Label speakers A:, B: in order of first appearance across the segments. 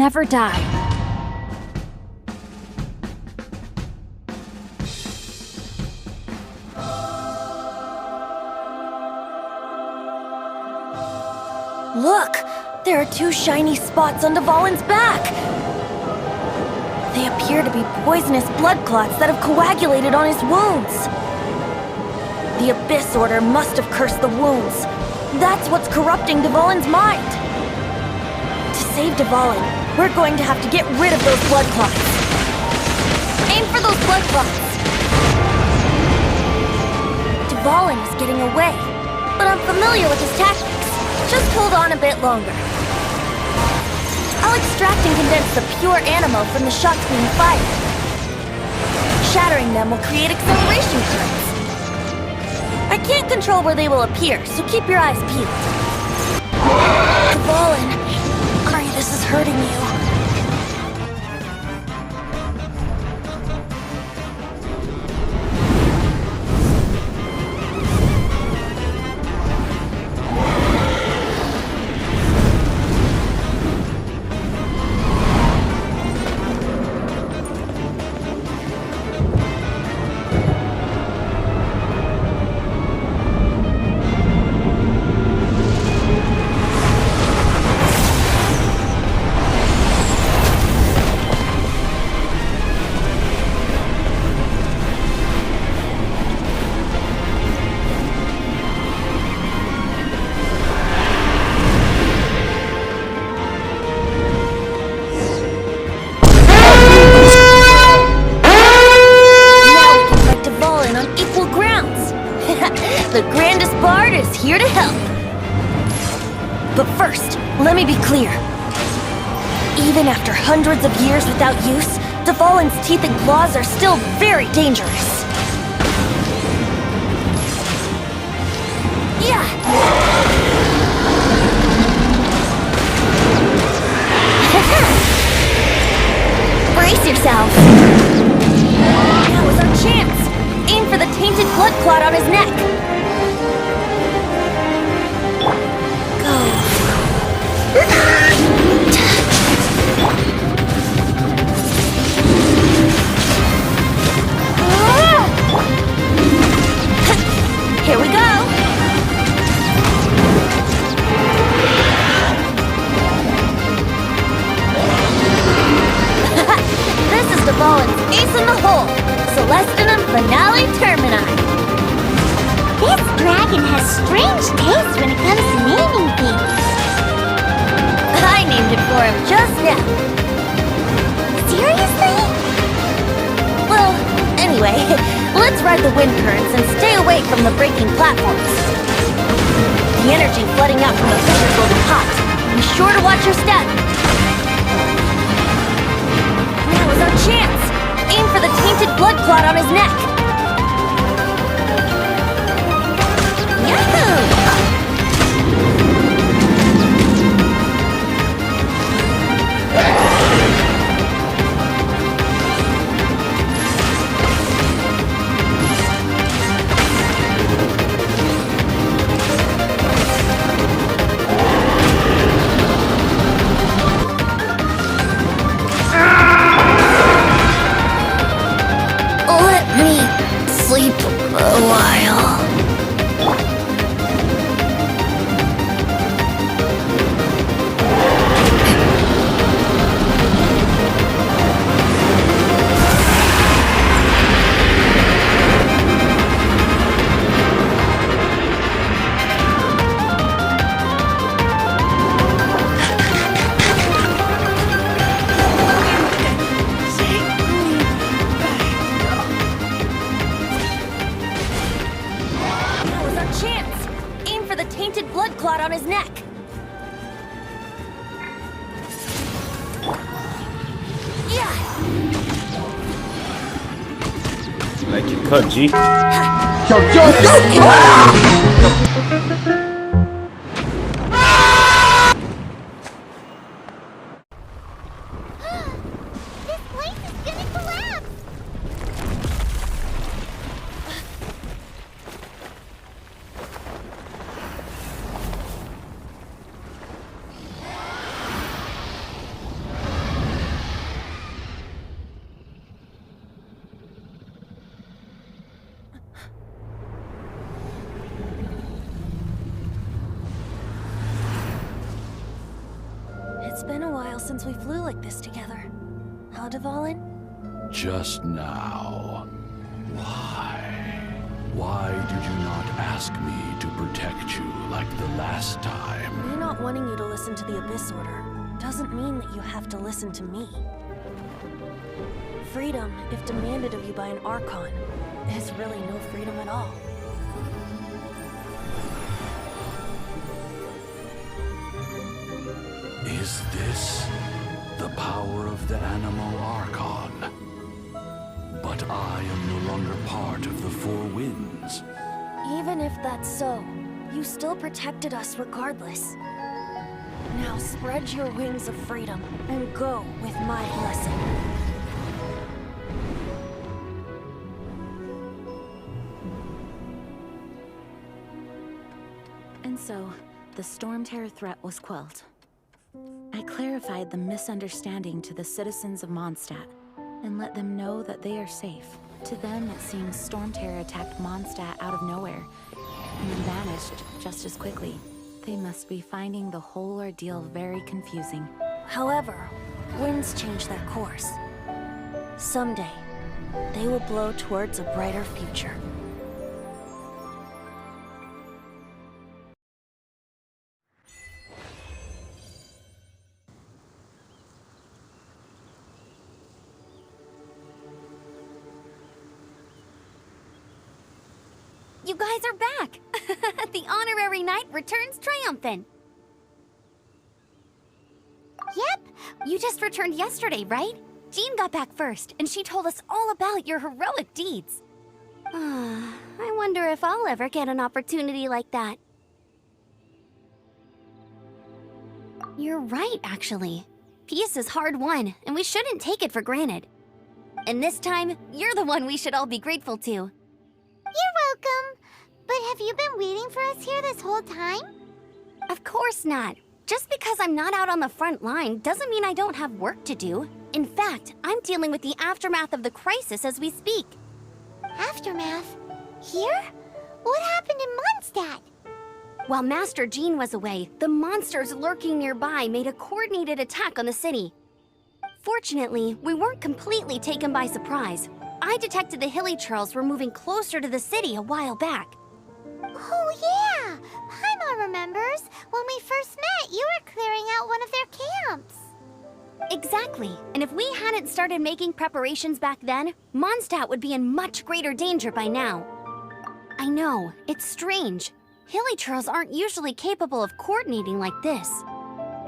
A: never die. Look! There are 2 shiny spots on Dvalin's back! They appear to be poisonous blood clots that have coagulated on his wounds. The Abyss Order must have cursed the wounds. That's what's corrupting Dvalin's mind. To save Dvalin, we're going to have to get rid of those blood clots. Aim for those blood clots! Dvalin is getting away, but I'm familiar with his tactics. Just hold on a bit longer. I'll extract and condense the pure animo from the shots being fired. Shattering them will create acceleration currents. I can't control where they will appear, so keep your eyes peeled. Dvalin, sorry this is hurting you. The grandest bard is here to help. But first, let me be clear. Even after hundreds of years without use, Dvalin's teeth and claws are still very dangerous. Yeah! Brace yourself! Now is our chance! Aim for the tainted blood clot on his neck! Here we go! This is Dvalin's ace in the hole! Celestinum Finale Termini!
B: This dragon has strange taste when it comes to naming things.
A: I named it for him just now.
B: Seriously?
A: Well, anyway, let's ride the wind currents and stay away from the breaking platforms. The energy flooding out from the fissures will be hot. Be sure to watch your step. Now is our chance. Aim for the tainted blood clot on his neck. Yahoo! Sleep a while. Tainted blood clot on his neck. Yeah.
C: Like your cut, G.
B: This place is gonna collapse.
A: been a while since we flew like this together. Huh, Dvalin?
D: Just now. Why? Why did you not ask me to protect you like the last time?
A: Me not wanting you to listen to the Abyss Order doesn't mean that you have to listen to me. Freedom, if demanded of you by an Archon, is really no freedom at all.
D: Is this the power of the Animal Archon? But I am no longer part of the Four Winds.
A: Even if that's so, you still protected us regardless. Now spread your wings of freedom and go with my blessing.
E: And so, the Storm Terror threat was quelled. I clarified the misunderstanding to the citizens of Mondstadt, and let them know that they are safe. To them, it seems Storm Terror attacked Mondstadt out of nowhere, and then vanished just as quickly. They must be finding the whole ordeal very confusing.
A: However, winds change their course. Someday, they will blow towards a brighter future.
B: You guys are back! The honorary knight returns triumphant. Yep, you just returned yesterday, right? Jean got back first, and she told us all about your heroic deeds. I wonder if I'll ever get an opportunity like that. You're right, actually. Peace is hard won, and we shouldn't take it for granted. And this time, you're the one we should all be grateful to.
F: You're welcome. But have you been waiting for us here this whole time?
B: Of course not. Just because I'm not out on the front line doesn't mean I don't have work to do. In fact, I'm dealing with the aftermath of the crisis as we speak.
F: Aftermath? Here? What happened in Mondstadt?
B: While Master Jean was away, the monsters lurking nearby made a coordinated attack on the city. Fortunately, we weren't completely taken by surprise. I detected the Hilly Churls were moving closer to the city a while back.
F: Oh yeah! Paimon remembers. When we first met, you were clearing out one of their camps.
B: Exactly. And if we hadn't started making preparations back then, Mondstadt would be in much greater danger by now. I know, it's strange. Hilly Churls aren't usually capable of coordinating like this.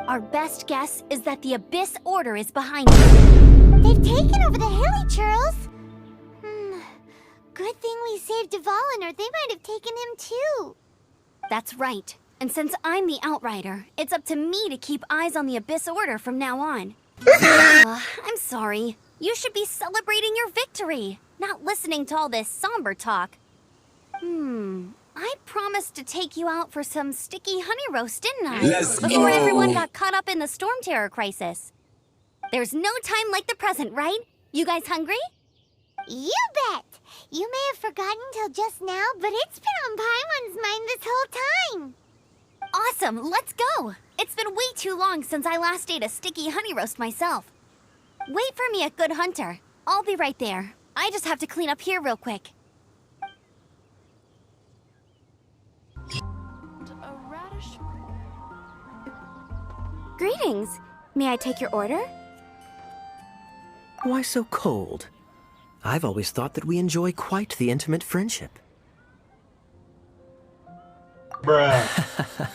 B: Our best guess is that the Abyss Order is behind it.
F: They've taken over the Hilly Churls? Good thing we saved Dvalin, or they might have taken him too.
B: That's right. And since I'm the Outrider, it's up to me to keep eyes on the Abyss Order from now on. I'm sorry. You should be celebrating your victory, not listening to all this somber talk. I promised to take you out for some sticky honey roast, didn't I? Before everyone got caught up in the Storm Terror crisis. There's no time like the present, right? You guys hungry?
F: You bet! You may have forgotten till just now, but it's been on Paimon's mind this whole time.
B: Awesome, let's go! It's been way too long since I last ate a sticky honey roast myself. Wait for me at Good Hunter. I'll be right there. I just have to clean up here real quick. Greetings. May I take your order?
G: Why so cold? I've always thought that we enjoy quite the intimate friendship.
C: Bruh.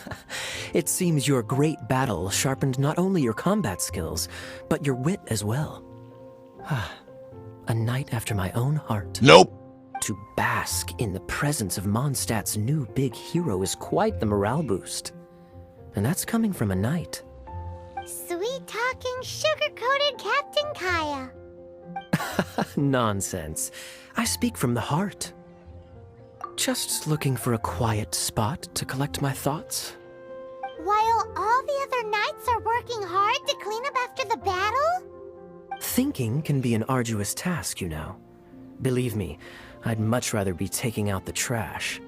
G: It seems your great battle sharpened not only your combat skills, but your wit as well. A knight after my own heart.
D: Nope.
G: To bask in the presence of Mondstadt's new big hero is quite the morale boost. And that's coming from a knight.
F: Sweet-talking, sugar-coated Captain Kaya.
G: Nonsense. I speak from the heart. Just looking for a quiet spot to collect my thoughts.
F: While all the other knights are working hard to clean up after the battle?
G: Thinking can be an arduous task, you know. Believe me, I'd much rather be taking out the trash.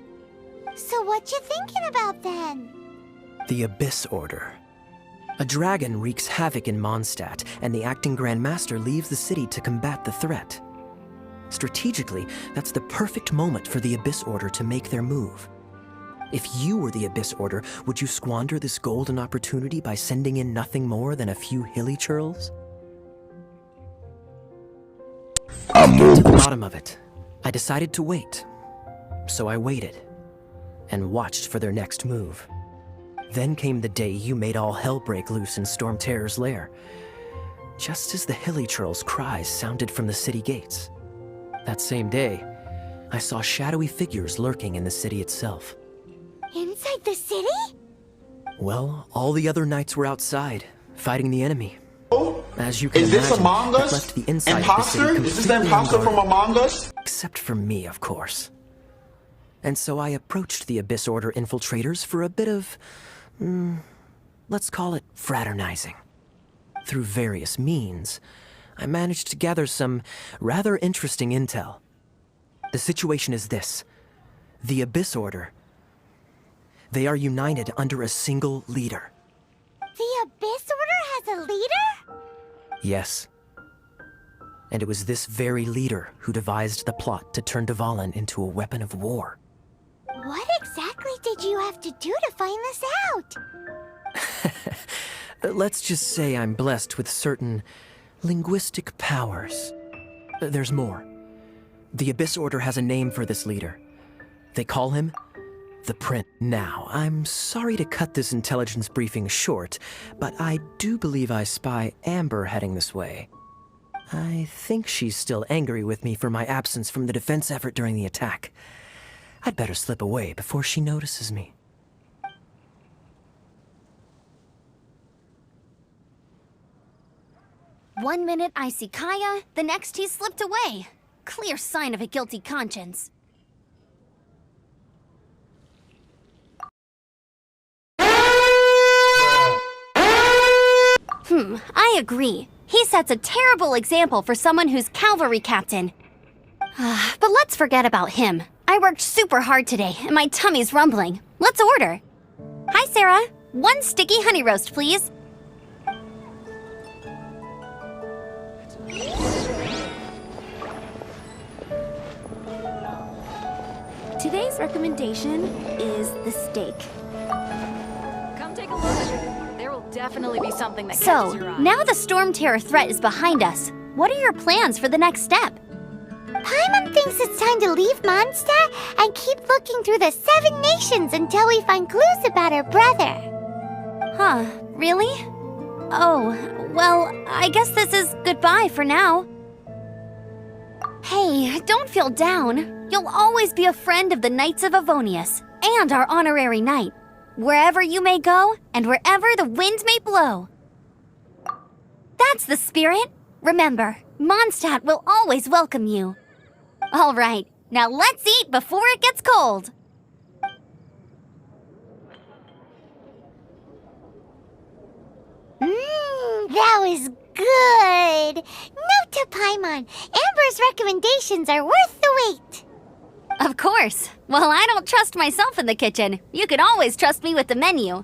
F: So what you thinking about then?
G: The Abyss Order. A dragon wreaks havoc in Mondstadt, and the acting Grand Master leaves the city to combat the threat. Strategically, that's the perfect moment for the Abyss Order to make their move. If you were the Abyss Order, would you squander this golden opportunity by sending in nothing more than a few hilly churls? To the bottom of it, I decided to wait. So I waited, and watched for their next move. Then came the day you made all hell break loose in Storm Terror's lair, just as the hilly churls' cries sounded from the city gates. That same day, I saw shadowy figures lurking in the city itself.
F: Inside the city?
G: Well, all the other knights were outside, fighting the enemy. As you can
C: Is this
G: imagine,
C: Among
G: that
C: Us?
G: left the inside
C: Imposter?
G: of the city
C: Is this the
G: completely
C: imposter from
G: unguarded.
C: Among Us?
G: Except for me, of course. And so I approached the Abyss Order infiltrators for a bit of, let's call it fraternizing. Through various means, I managed to gather some rather interesting intel. The situation is this. The Abyss Order, they are united under a single leader.
F: The Abyss Order has a leader?
G: Yes. And it was this very leader who devised the plot to turn Dvalin into a weapon of war.
F: What exactly did you have to do to find this out?
G: Let's just say I'm blessed with certain linguistic powers. There's more. The Abyss Order has a name for this leader. They call him the Prince. Now, I'm sorry to cut this intelligence briefing short, but I do believe I spy Amber heading this way. I think she's still angry with me for my absence from the defense effort during the attack. I'd better slip away before she notices me.
B: One minute I see Kaya, the next he slipped away. Clear sign of a guilty conscience. I agree. He sets a terrible example for someone who's cavalry captain. But let's forget about him. I worked super hard today, and my tummy's rumbling. Let's order. Hi, Sarah. 1 sticky honey roast, please.
E: Today's recommendation is the steak.
H: Come take a look. There will definitely be something that
B: So,
H: catches your eye.
B: now the Storm Terror threat is behind us. What are your plans for the next step?
F: Paimon thinks it's time to leave Mondstadt and keep looking through the 7 nations until we find clues about her brother.
B: Huh, really? Oh, well, I guess this is goodbye for now. Hey, don't feel down. You'll always be a friend of the Knights of Avonius, and our honorary knight. Wherever you may go, and wherever the wind may blow. That's the spirit. Remember, Mondstadt will always welcome you. All right, now let's eat before it gets cold.
F: That was good. Note to Paimon, Amber's recommendations are worth the wait.
B: Of course. Well, I don't trust myself in the kitchen. You can always trust me with the menu.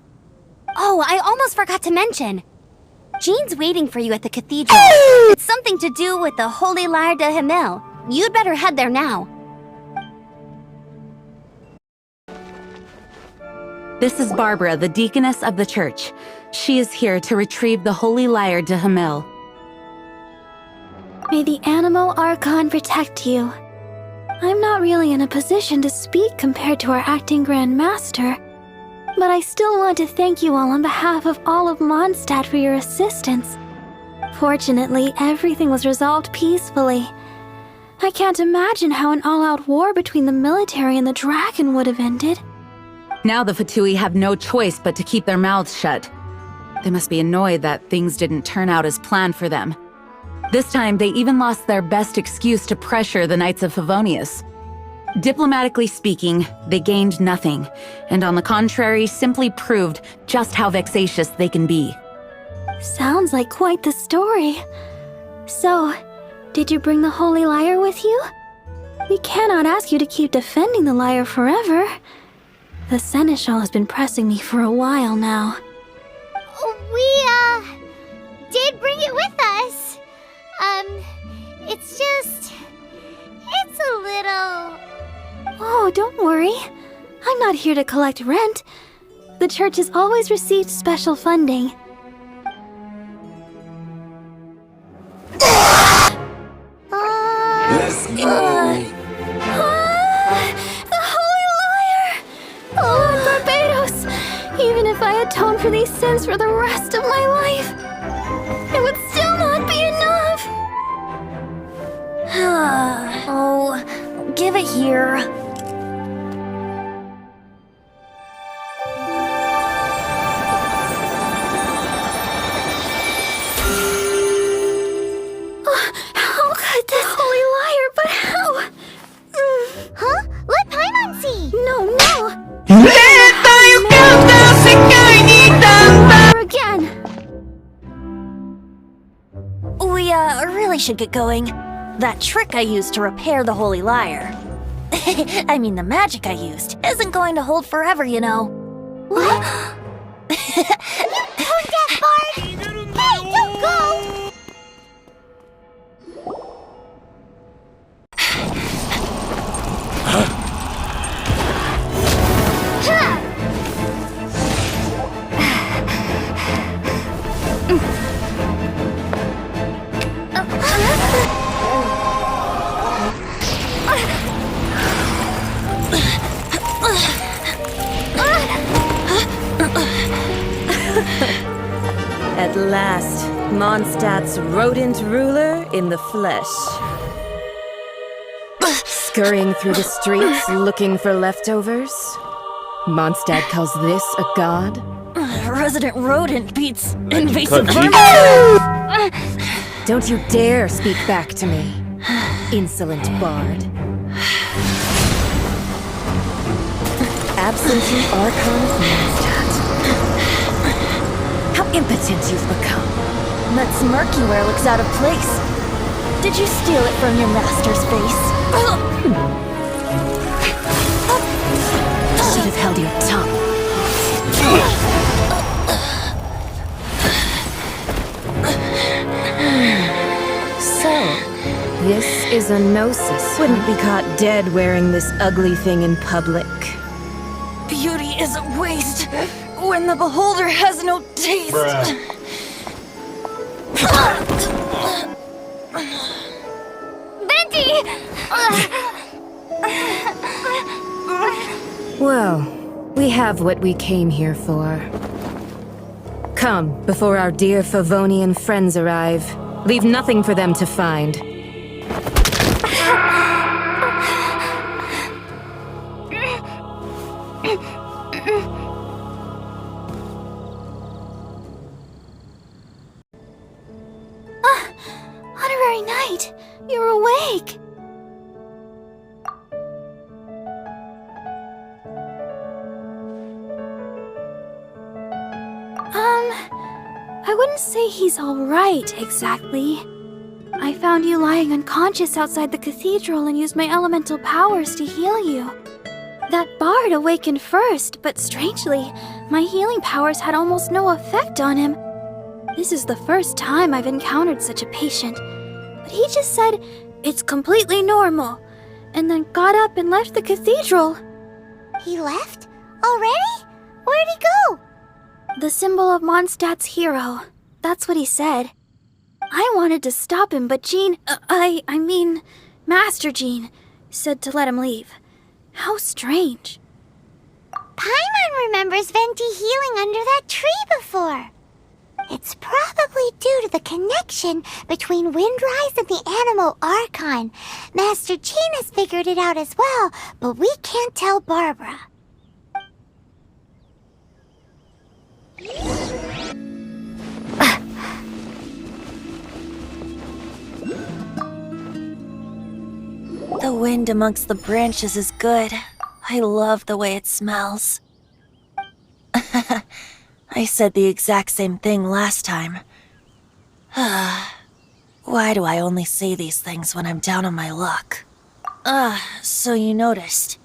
B: Oh, I almost forgot to mention. Jean's waiting for you at the cathedral. It's something to do with the Holy Lyre de Himmel. You'd better head there now.
I: This is Barbara, the deaconess of the church. She is here to retrieve the Holy Lyre de Himmel.
J: May the Animal Archon protect you. I'm not really in a position to speak compared to our acting Grand Master, but I still want to thank you all on behalf of all of Mondstadt for your assistance. Fortunately, everything was resolved peacefully. I can't imagine how an all-out war between the military and the dragon would have ended.
I: Now the Fatui have no choice but to keep their mouths shut. They must be annoyed that things didn't turn out as planned for them. This time, they even lost their best excuse to pressure the Knights of Favonius. Diplomatically speaking, they gained nothing, and on the contrary, simply proved just how vexatious they can be.
J: Sounds like quite the story. So, did you bring the Holy Lyre with you? We cannot ask you to keep defending the lyre forever. The Seneschal has been pressing me for a while now.
F: We, did bring it with us. It's just... It's a little...
J: Oh, don't worry. I'm not here to collect rent. The church has always received special funding.
D: Let's go!
J: The Holy Liar! Lord Barbados! Even if I atone for these sins for the rest of my life, it would still not be enough!
A: Oh, give it here.
J: How could this Holy Liar, but how?
F: Huh? Let Paimon see!
J: No, no! Again!
A: We, really should get going. That trick I used to repair the Holy Liar. I mean, the magic I used isn't going to hold forever, you know.
F: What? You tone deaf, Bard! Hey, don't go!
K: At last, Mondstadt's rodent ruler in the flesh. Scurrying through the streets looking for leftovers? Mondstadt calls this a god?
A: Resident rodent beats invasive
C: cut
A: vermin.
K: Don't you dare speak back to me, insolent bard. Absentee Archon of Mondstadt. How impotent you've become.
A: That smirky wear looks out of place. Did you steal it from your master's face?
K: Should have held your tongue. So, this is a gnosis. Wouldn't be caught dead wearing this ugly thing in public.
A: Beauty is a waste when the beholder has no taste.
F: Venti!
K: Well, we have what we came here for. Come, before our dear Favonian friends arrive. Leave nothing for them to find.
J: Honorary Knight, you're awake! I wouldn't say he's alright, exactly. I found you lying unconscious outside the cathedral and used my elemental powers to heal you. That bard awakened first, but strangely, my healing powers had almost no effect on him. This is the first time I've encountered such a patient, but he just said, "It's completely normal," and then got up and left the cathedral.
F: He left? Already? Where'd he go?
J: The symbol of Mondstadt's hero. That's what he said. I wanted to stop him, but Jean, I mean, Master Jean, said to let him leave. How strange.
F: Paimon remembers Venti healing under that tree before. It's probably due to the connection between Windrise and the Animal Archon. Master Jean has figured it out as well, but we can't tell Barbara.
A: The wind amongst the branches is good. I love the way it smells. I said the exact same thing last time. Why do I only say these things when I'm down on my luck? So you noticed.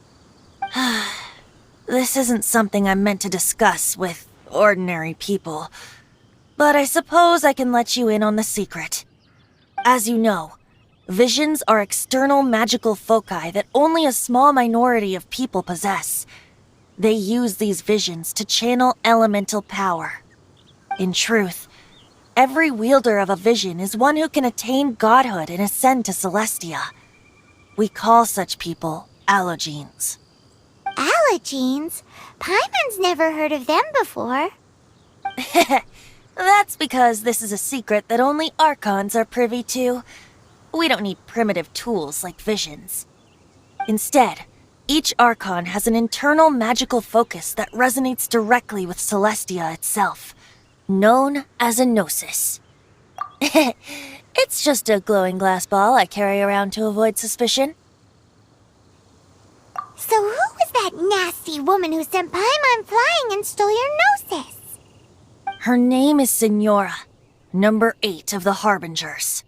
A: This isn't something I'm meant to discuss with ordinary people. But I suppose I can let you in on the secret. As you know, visions are external magical foci that only a small minority of people possess. They use these visions to channel elemental power. In truth, every wielder of a vision is one who can attain godhood and ascend to Celestia. We call such people allogenes.
F: Allogenes? Paimon's never heard of them before.
A: That's because this is a secret that only Archons are privy to. We don't need primitive tools like visions. Instead, each Archon has an internal magical focus that resonates directly with Celestia itself, known as a gnosis. It's just a glowing glass ball I carry around to avoid suspicion.
F: So who was that nasty woman who sent Paimon flying and stole your gnosis?
A: Her name is Signora, number 8 of the Harbingers.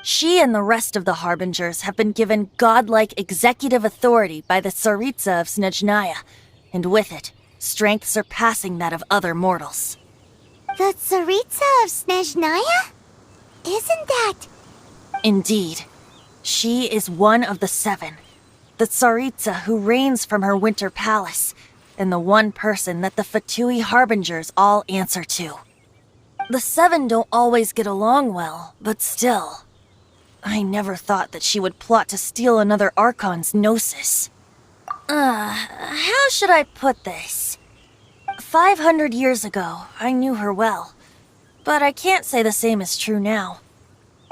A: She and the rest of the Harbingers have been given godlike executive authority by the Tsaritsa of Snezhnaya, and with it, strength surpassing that of other mortals.
F: The Tsaritsa of Snezhnaya? Isn't that...
A: Indeed. She is one of the 7, the Tsaritsa who reigns from her winter palace, and the one person that the Fatui Harbingers all answer to. The 7 don't always get along well, but still... I never thought that she would plot to steal another Archon's gnosis. How should I put this? 500 years ago, I knew her well, but I can't say the same is true now.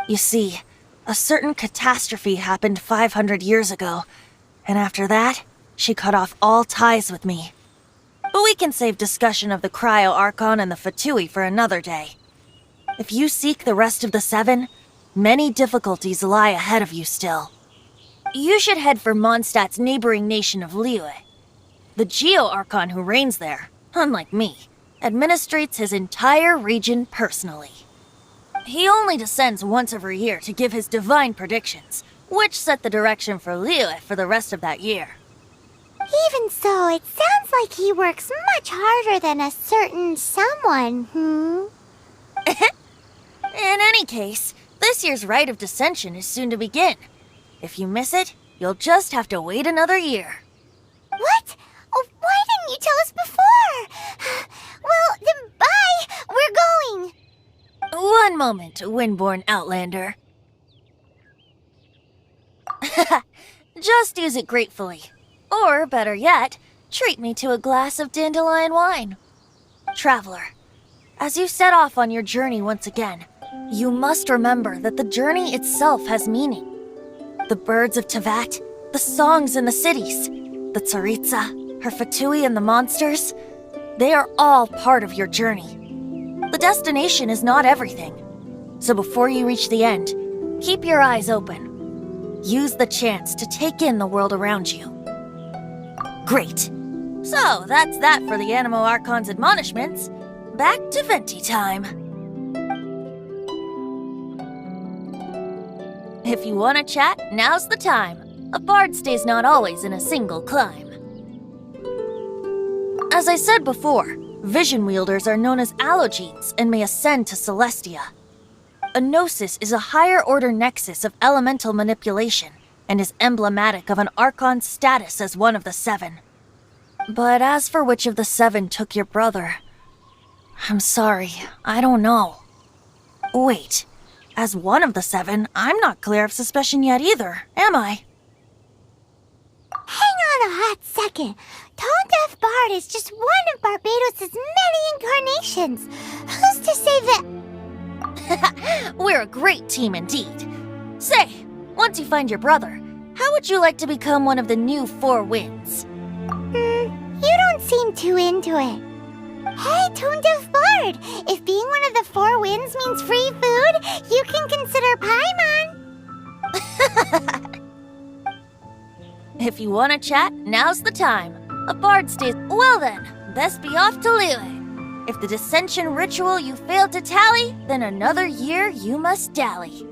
A: You see, a certain catastrophe happened 500 years ago, and after that, she cut off all ties with me. But we can save discussion of the Cryo Archon and the Fatui for another day. If you seek the rest of the 7, many difficulties lie ahead of you still. You should head for Mondstadt's neighboring nation of Liyue. The Geo-Archon who reigns there, unlike me, administrates his entire region personally. He only descends once every year to give his divine predictions, which set the direction for Liyue for the rest of that year.
F: Even so, it sounds like he works much harder than a certain someone,
A: In any case, this year's Rite of Descension is soon to begin. If you miss it, you'll just have to wait another year.
F: What? Oh, why didn't you tell us before? Well, then bye! We're going!
A: One moment, Windborn Outlander. Just use it gratefully. Or, better yet, treat me to a glass of dandelion wine. Traveler, as you set off on your journey once again, you must remember that the journey itself has meaning. The birds of Tevat, the songs in the cities, the Tsaritsa, her Fatui and the monsters, they are all part of your journey. The destination is not everything. So before you reach the end, keep your eyes open. Use the chance to take in the world around you. Great. So that's that for the Animo Archon's admonishments. Back to Venti time. If you want to chat, now's the time. A bard stays not always in a single clime. As I said before, vision wielders are known as allogenes and may ascend to Celestia. A gnosis is a higher-order nexus of elemental manipulation and is emblematic of an Archon's status as one of the 7. But as for which of the 7 took your brother, I'm sorry, I don't know. Wait, as one of the 7, I'm not clear of suspicion yet either, am I?
F: Hang on a hot second. Tone Deaf Bard is just one of Barbados' many incarnations. Who's to say that...
A: We're a great team indeed. Say, once you find your brother, how would you like to become one of the new 4 winds?
F: You don't seem too into it. Hey, Tone Deaf Bard, if being one of the 4 winds means free food, you can consider Paimon.
A: If you want to chat, now's the time. A bard stays... Well then, best be off to Liyue. If the dissension ritual you failed to tally, then another year you must dally.